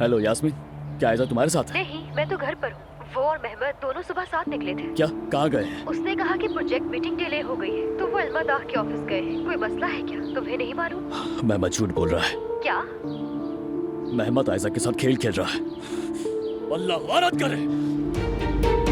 Hello Yasmin, क्या आयजा तुम्हारे साथ है? नहीं, मैं तो घर पर हूँ। वो और मेहमद दोनों सुबह साथ निकले थे। क्या? कहाँ गए हैं? उसने कहा कि प्रोजेक्ट मीटिंग डिले हो गई है, तो वो अलमदाह के ऑफिस गए हैं। कोई मसला है क्या? तुम्हें नहीं मालूम? मेहमद झूठ बोल रहा है। क्या? मेहमद आयजा के साथ खेल खेल रहा है। अल्लाह लानत करे।